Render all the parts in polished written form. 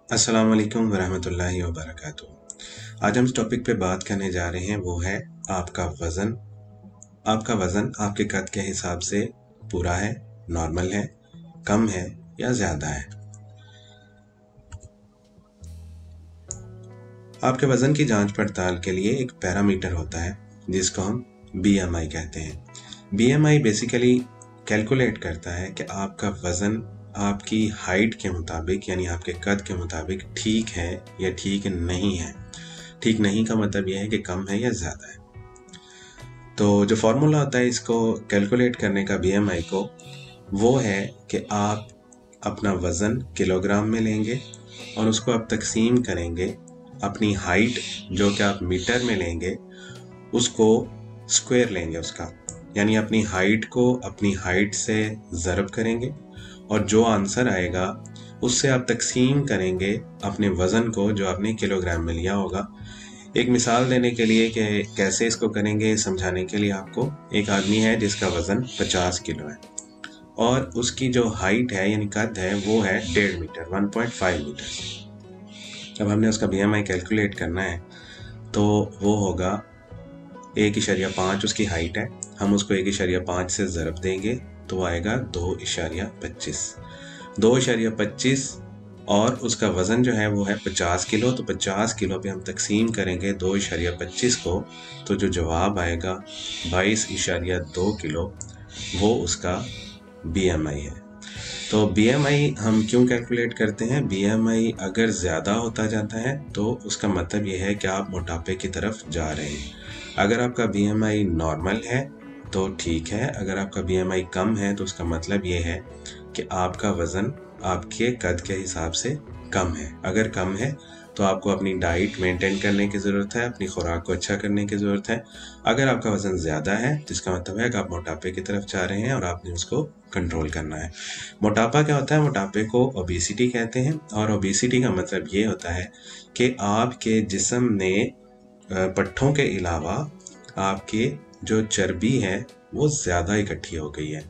अस्सलाम वालेकुम वरहमतुल्लाहि वबरकातुहू। आज हम इस टॉपिक पे बात करने जा रहे हैं वो है आपका वज़न। आपका वज़न आपके कद के हिसाब से पूरा है, नॉर्मल है, कम है या ज़्यादा है। आपके वज़न की जांच पड़ताल के लिए एक पैरामीटर होता है जिसको हम बीएमआई कहते हैं। बीएमआई बेसिकली कैलकुलेट करता है कि आपका वज़न आपकी हाइट के मुताबिक यानी आपके कद के मुताबिक ठीक है या ठीक नहीं है। ठीक नहीं का मतलब यह है कि कम है या ज़्यादा है। तो जो फॉर्मूला होता है इसको कैलकुलेट करने का बीएमआई को, वो है कि आप अपना वज़न किलोग्राम में लेंगे और उसको आप तकसीम करेंगे अपनी हाइट जो कि आप मीटर में लेंगे उसको स्क्वायर लेंगे उसका, यानी अपनी हाइट को अपनी हाइट से ज़रब करेंगे और जो आंसर आएगा उससे आप तकसीम करेंगे अपने वज़न को जो आपने किलोग्राम में लिया होगा। एक मिसाल देने के लिए कि कैसे इसको करेंगे समझाने के लिए आपको, एक आदमी है जिसका वज़न 50 किलो है और उसकी जो हाइट है यानी कद है वो है 1.5 मीटर 1.5 मीटर। अब हमने उसका बीएमआई कैलकुलेट करना है तो वो होगा 1.5 उसकी हाइट है, हम उसको 1.5 से ज़रब देंगे तो आएगा 2.25। 2.25 और उसका वज़न जो है वो है 50 किलो, तो 50 किलो पे हम तकसीम करेंगे 2.25 को, तो जो जवाब आएगा 22.2 किलो, वो उसका बीएमआई है। तो बीएमआई हम क्यों कैलकुलेट करते हैं? बीएमआई अगर ज़्यादा होता जाता है तो उसका मतलब ये है कि आप मोटापे की तरफ जा रहे हैं। अगर आपका बीएमआई नॉर्मल है तो ठीक है, अगर आपका बीएमआई कम है तो उसका मतलब ये है कि आपका वज़न आपके कद के हिसाब से कम है। अगर कम है तो आपको अपनी डाइट मेंटेन करने की ज़रूरत है, अपनी खुराक को अच्छा करने की ज़रूरत है। अगर आपका वज़न ज़्यादा है तो इसका मतलब है कि आप मोटापे की तरफ जा रहे हैं और आपने उसको कंट्रोल करना है। मोटापा क्या होता है? मोटापे को ओबेसिटी कहते हैं और ओबेसिटी का मतलब ये होता है कि आपके जिस्म ने पट्ठों के अलावा आपके जो चर्बी है वो ज़्यादा इकट्ठी हो गई है।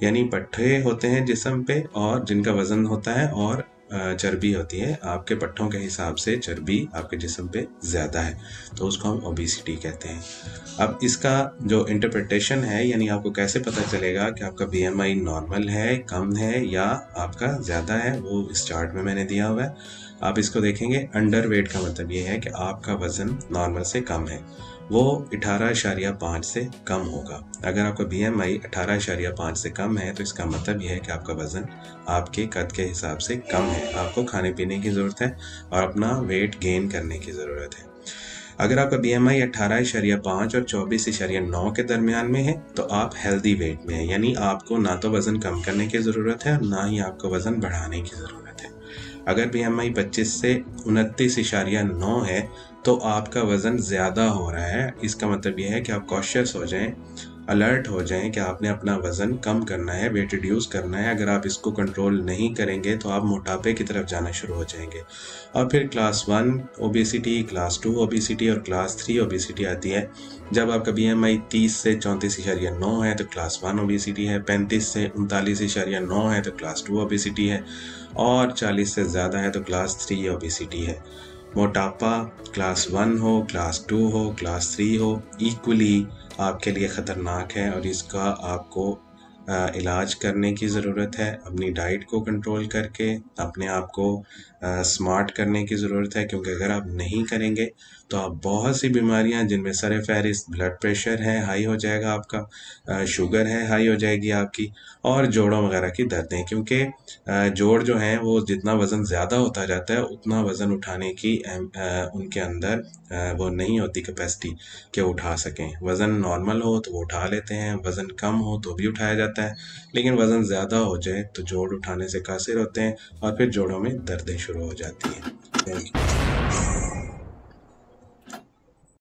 यानी पट्ठे होते हैं जिस्म पे और जिनका वज़न होता है और चर्बी होती है, आपके पट्ठों के हिसाब से चर्बी आपके जिस्म पे ज़्यादा है, तो उसको हम ओबेसिटी कहते हैं। अब इसका जो इंटरप्रिटेशन है, यानी आपको कैसे पता चलेगा कि आपका बीएमआई नॉर्मल है, कम है या आपका ज़्यादा है, वो इस चार्ट में मैंने दिया हुआ है। आप इसको देखेंगे, अंडर वेट का मतलब ये है कि आपका वज़न नॉर्मल से कम है, वो 18.5 से कम होगा। अगर आपका बीएमआई 18.5 से कम है तो इसका मतलब यह है कि आपका वज़न आपके कद के हिसाब से कम है, आपको खाने पीने की ज़रूरत है और अपना वेट गेन करने की ज़रूरत है। अगर आपका बीएमआई 18.5 और 24.9 के दरमियान में है तो आप हेल्दी वेट में है, यानी आपको ना तो वज़न कम करने की ज़रूरत है और ना ही आपको वज़न बढ़ाने की ज़रूरत है। अगर बीएमआई 25 से 29.9 है तो आपका वज़न ज़्यादा हो रहा है। इसका मतलब ये है कि आप कॉशियस हो जाएं, अलर्ट हो जाएं कि आपने अपना वज़न कम करना है, वेट रिड्यूस करना है। अगर आप इसको कंट्रोल नहीं करेंगे तो आप मोटापे की तरफ जाना शुरू हो जाएंगे और फिर क्लास 1 ओबेसिटी, क्लास 2 ओबेसिटी और क्लास 3 ओबेसिटी आती है। जब आपका बीएमआई 30 से 34.9 है तो क्लास 1 ओबेसिटी है, 35 से 39.9 है तो क्लास 2 ओबेसिटी है और 40 से ज़्यादा है तो क्लास 3 ओबेसिटी है। मोटापा क्लास 1 हो, क्लास 2 हो, क्लास 3 हो, इक्वली आपके लिए ख़तरनाक है और इसका आपको इलाज करने की ज़रूरत है। अपनी डाइट को कंट्रोल करके अपने आप को स्मार्ट करने की ज़रूरत है, क्योंकि अगर आप नहीं करेंगे तो आप बहुत सी बीमारियां जिनमें सर फहरिस्त ब्लड प्रेशर है हाई हो जाएगा आपका, शुगर है हाई हो जाएगी आपकी, और जोड़ों वगैरह की दर्दें, क्योंकि जोड़ जो हैं वो जितना वज़न ज़्यादा होता जाता है उतना वज़न उठाने की उनके अंदर वो नहीं होती कैपेसिटी कि उठा सकें। वज़न नॉर्मल हो तो वो उठा लेते हैं, वज़न कम हो तो भी उठाया जाता है, लेकिन वज़न ज़्यादा हो जाए तो जोड़ उठाने से कासिर होते हैं और फिर जोड़ों में दर्दें शुरू हो जाती हैं। Thank you.